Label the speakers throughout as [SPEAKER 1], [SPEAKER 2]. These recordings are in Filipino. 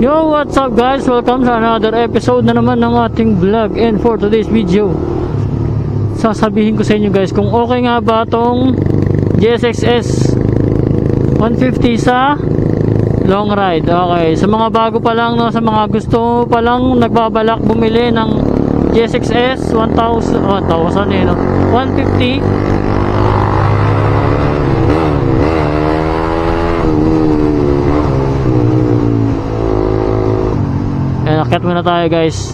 [SPEAKER 1] Yo, what's up guys? Welcome sa another episode na naman ng ating vlog. And for today's video, sasabihin ko sa inyo guys kung okay nga ba tong GSX-S 150 sa long ride. Okay, sa mga bago pa lang, no, sa mga gusto pa lang nagbabalak bumili ng GSX-S 1,000 no? 150. Akyat muna tayo guys.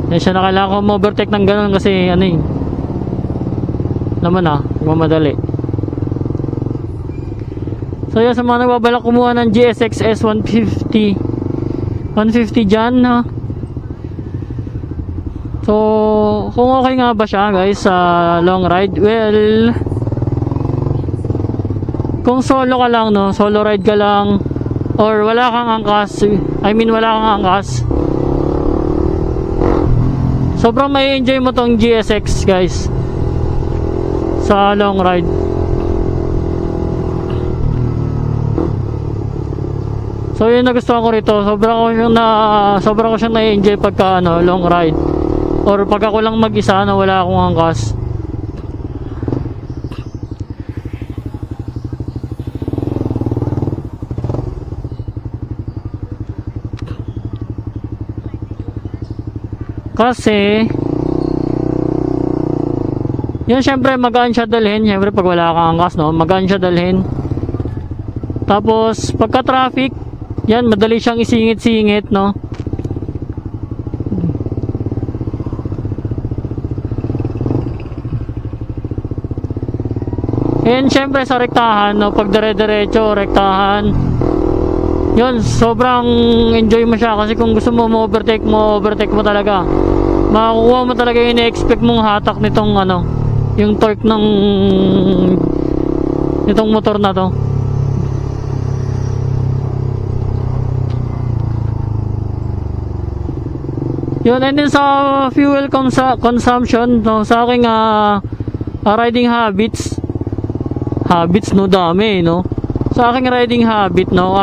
[SPEAKER 1] Yan siya, na kailangan ko ma-overtake ng ganun kasi ano eh, naman mamadali. So yan, sa mga nagbabalak kumuha ng GSX-S 150 dyan ha. So kung okay nga ba siya guys sa long ride, well, kung solo ka lang, no, solo ride ka lang, or wala kang angkas, wala kang angkas, sobrang may enjoy mo tong GSX guys sa long ride. So yun nagustuhan ko rito, sobrang ko siyang na-enjoy pagka long ride, or pag ako lang mag-isa na wala akong angkas. Kasi yun, syempre magaan siya dalhin. Syempre pag wala kang angkas, no, magaan siya dalhin. Tapos pagka traffic, yan, madali siyang isingit-singit, no. And syempre sa rektahan, no, pag dire-diretso rektahan, yun, sobrang enjoy mo siya. Kasi kung gusto mo overtake mo talaga. Makukuha mo talaga yung ina-expect mong hatak nitong yung torque nitong motor na to. Yun, and then sa fuel consumption, no, sa aking riding habits, no, dami, no. Sa aking riding habit, no,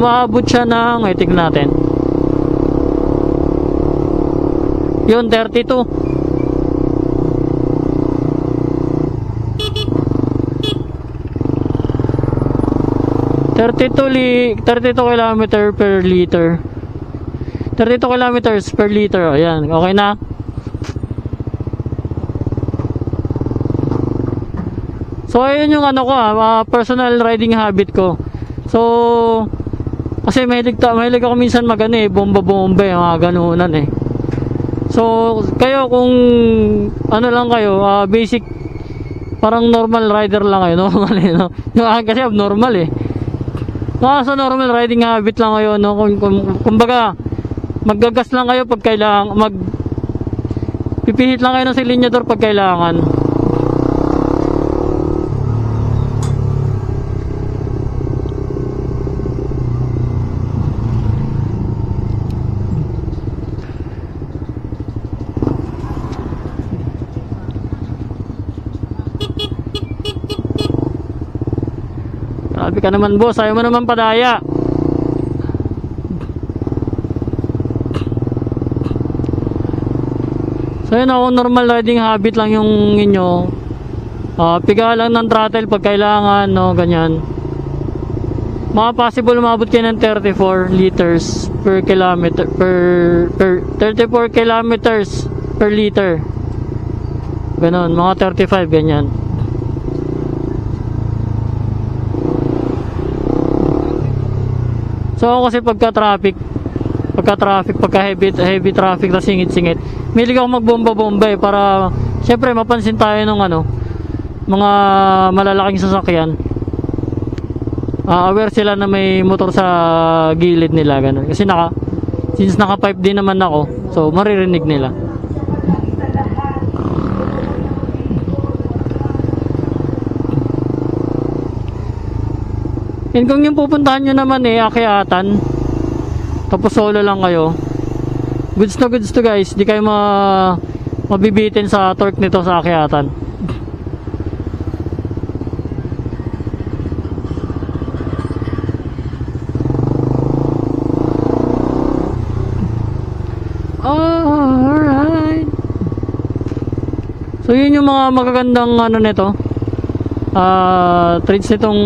[SPEAKER 1] maabot siya ng, tignan natin. Yun, 32. 32 km per liter. 32 kilometers per liter. Ayan, okay na. So ayun yung personal riding habit ko. So kasi mahilig ako minsan bomba-bomba, mga ganunan eh. So kayo kung lang kayo, basic, parang normal rider lang kayo, normal eh, no? Yung kasi abnormal eh. Sa normal riding habit lang kayo, no? Kumbaga maggagas lang kayo pag kailangan, pipihit lang kayo ng silinyador pag kailangan. Grabe ka naman boss, ayaw mo naman padaya. So yun, normal riding habit lang yung inyo. Piga lang ng throttle pag kailangan, no, ganyan. Possible umabot kayo ng 34 liters per kilometer, per 34 kilometers per liter. Ganon, mga 35, ganyan. So kasi pagka heavy traffic na singit-singit, milig ako magbomba-bomba eh, para syempre mapansin tayo ng mga malalaking sasakyan. Aware sila na may motor sa gilid nila, ganun. Kasi since naka-pipe din naman ako, so maririnig nila. And kung yung pupuntahan nyo naman akyatan, tapos solo lang kayo, goods to guys. Di kayo mabibitin sa torque nito sa akyatan. So yun yung mga magagandang ano nito, traits nitong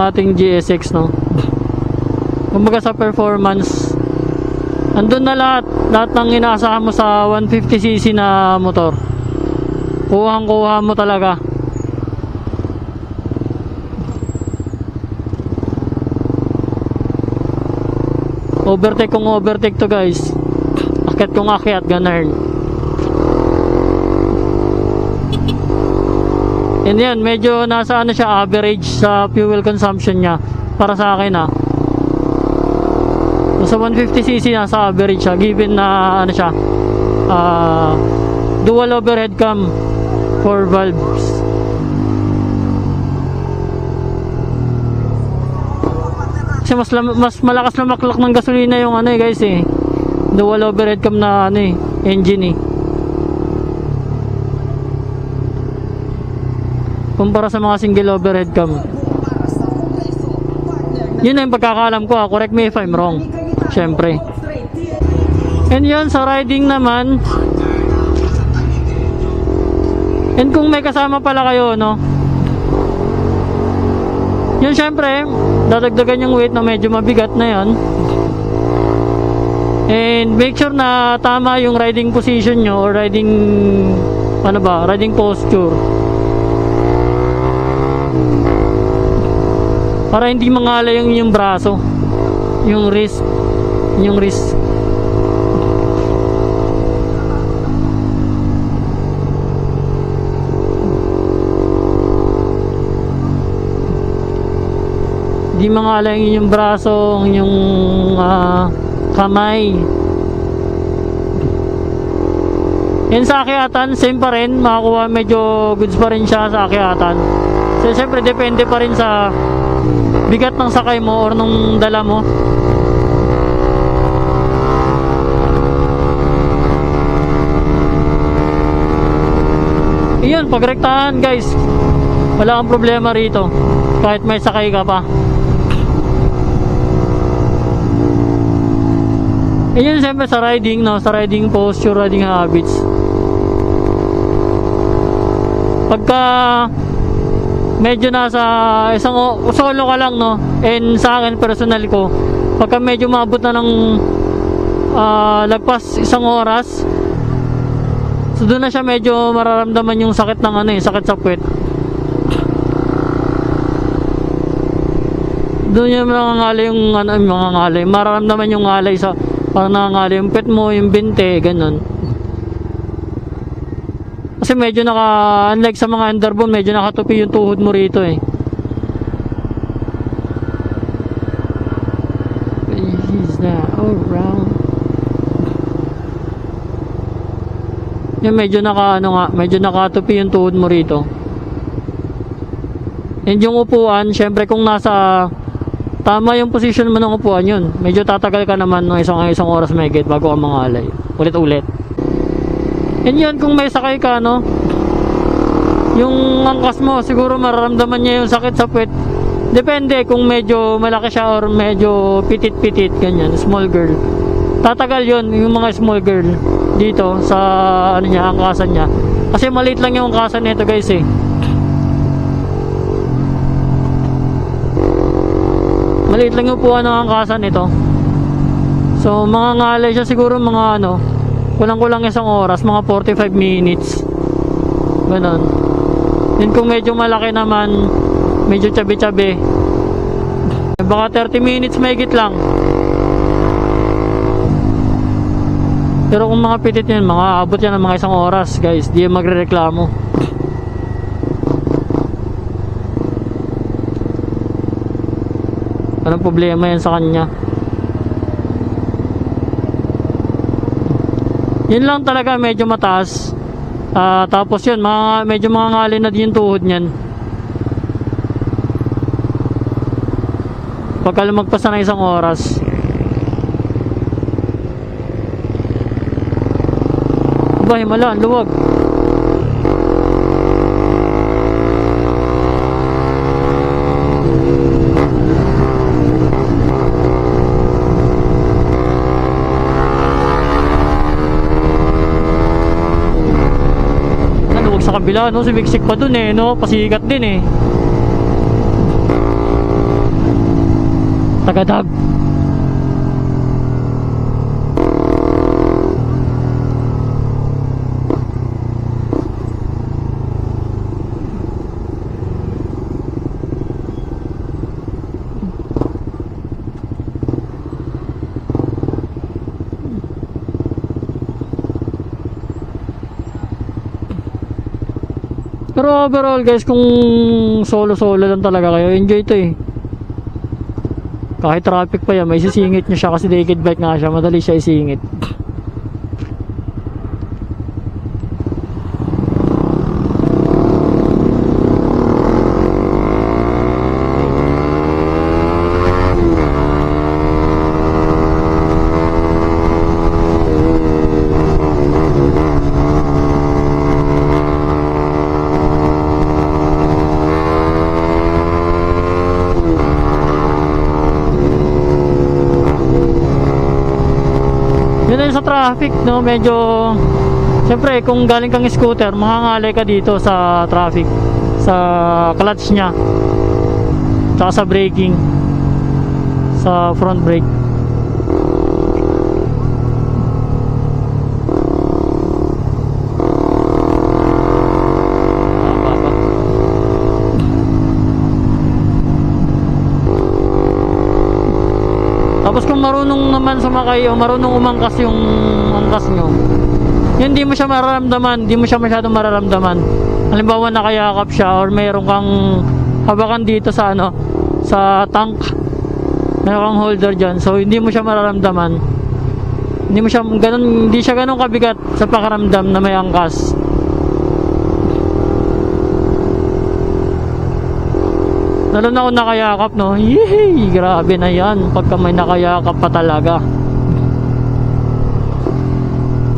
[SPEAKER 1] ating GSX, no. Kumbaga sa performance, andun na lahat ng inaasahan mo sa 150cc na motor. Kuhang-kuha mo talaga. Overtake kung overtake to, guys. Akyat kung akyat, ganun. And yan, medyo nasa ano siya, average sa fuel consumption niya para sa akin, ha. So, sa 150cc nasa average siya, given na ano siya, dual overhead cam, 4 valves. Kasi mas malakas na maklak ng gasolina yung ano guys dual overhead cam na engine kumpara sa mga single overhead cam. Yun na yung pagkakaalam ko, correct me if I'm wrong, syempre. And yun sa riding naman, and kung may kasama pala kayo, no, yun syempre dadagdagan yung weight na medyo mabigat na yan. And make sure na tama yung riding position nyo or riding posture, para hindi mangala yung inyong braso, yung wrist. Hindi mangala yung inyong braso, yung kamay. Yan sa akyatan, same pa rin, makakuha medyo goods pa rin siya sa akyatan. So syempre depende pa rin sa bigat ng sakay mo or nung dala mo. Iyon, pagrektahan guys, wala kang problema rito kahit may sakay ka pa. Iyon siyempre sa riding, no, sa riding posture, riding habits. Pagka medyo nasa isang solo ka lang, no, and sa akin personal ko, pagka medyo maabot na ng lagpas isang oras, so doon na siya medyo mararamdaman yung sakit ng sakit sa puwet. Doon yung nangangalay yung mararamdaman yung ngalay sa, parang nangangalay yung puwet mo, yung binte, ganun. Kasi medyo unlike sa mga underbone, medyo nakatupi yung tuhod mo rito Is that all round? Yung medyo medyo nakatupi yung tuhod mo rito. And yung upuan, syempre kung nasa tama yung position mo ng upuan, yun medyo tatagal ka naman ng isang oras mahigit bago ka mangalay ulit-ulit. And yun, kung may sakay ka, no, yung angkas mo siguro mararamdaman niya yung sakit sa puwet. Depende kung medyo malaki siya or medyo pitit-pitit, ganyan, small girl. Tatagal yun, yung mga small girl dito sa angkasan niya. Kasi maliit lang yung angkasan nito guys Maliit lang yung upuan ng angkasan nito. So mga ngalay siya siguro mga kulang-kulang isang oras, mga 45 minutes. Ganon. Then kung medyo malaki naman, medyo chabi-chabi, baka 30 minutes mahigit lang. Pero kung mga pitit yun, mga abot yan ng mga isang oras guys, di yan magre-reklamo. Anong problema yan sa kanya? Yun lang talaga, medyo mataas. Tapos yun, medyo mga ngalay na din yung tuhod niyan. Pagka lumagpas na isang oras. Aba, himala, luwag. kabila, no? Sumiksik pa dun eh, no? Pasikat din eh. Tagadag. Pero overall guys, kung solo-solo lang talaga kayo, enjoy to eh. Kahit traffic pa yan, may sisingit nyo siya kasi naked bike nga siya, madali siya isingit. Yun na yun sa traffic, no? Medyo siyempre kung galing kang scooter, makangalay ka dito sa traffic, sa clutch nya, tsaka sa braking, sa front brake. Tapos kung marunong naman sumakay o marunong umangkas yung angkas nyo, yun, hindi mo siya mararamdaman, hindi mo siya masyadong mararamdaman. Halimbawa nakayakap siya or mayroon kang habakan dito sa ano, sa tank, mayroon kang holder dyan, so hindi mo siya mararamdaman. Hindi siya ganun kabigat sa pakaramdam na may angkas. Lalo na kung nakayakap, no? Yehey! Grabe na yan pagka may nakayakap pa talaga.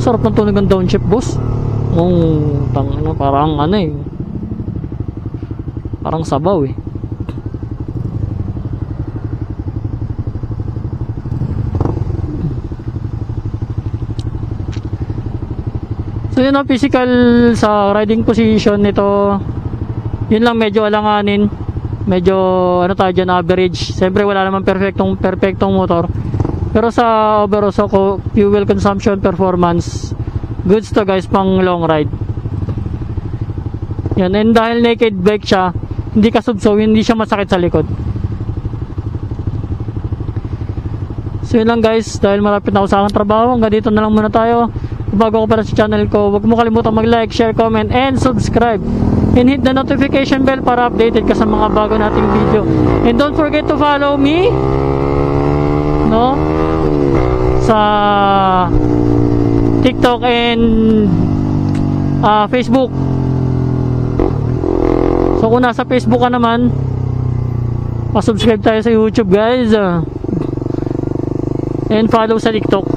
[SPEAKER 1] Sarap ng tunog ng downshift, boss. Parang ano eh. Parang sabaw eh. So yun ang physical sa riding position nito. Yun lang, medyo alanganin. Medyo ano tayo dyan, average. Siyempre wala naman perfectong motor, pero sa overall so fuel consumption, performance, goods to guys pang long ride. Yan, and dahil naked bike siya, hindi kasubso, hindi siya masakit sa likod. So yun lang guys, dahil malapit na ako sa aking trabaho, hanggang dito na lang muna tayo. Kung bago ko para sa channel ko, huwag mo kalimutan mag-like, share, comment, and subscribe. And hit the notification bell para updated ka sa mga bago nating video. And don't forget to follow me, no, sa TikTok and Facebook. So kung nasa Facebook ka naman, pa-subscribe tayo sa YouTube guys, and follow sa TikTok.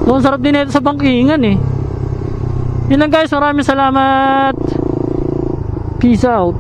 [SPEAKER 1] So ang sarap din ito sa bangkingan eh. Yun lang guys, maraming salamat. Peace out.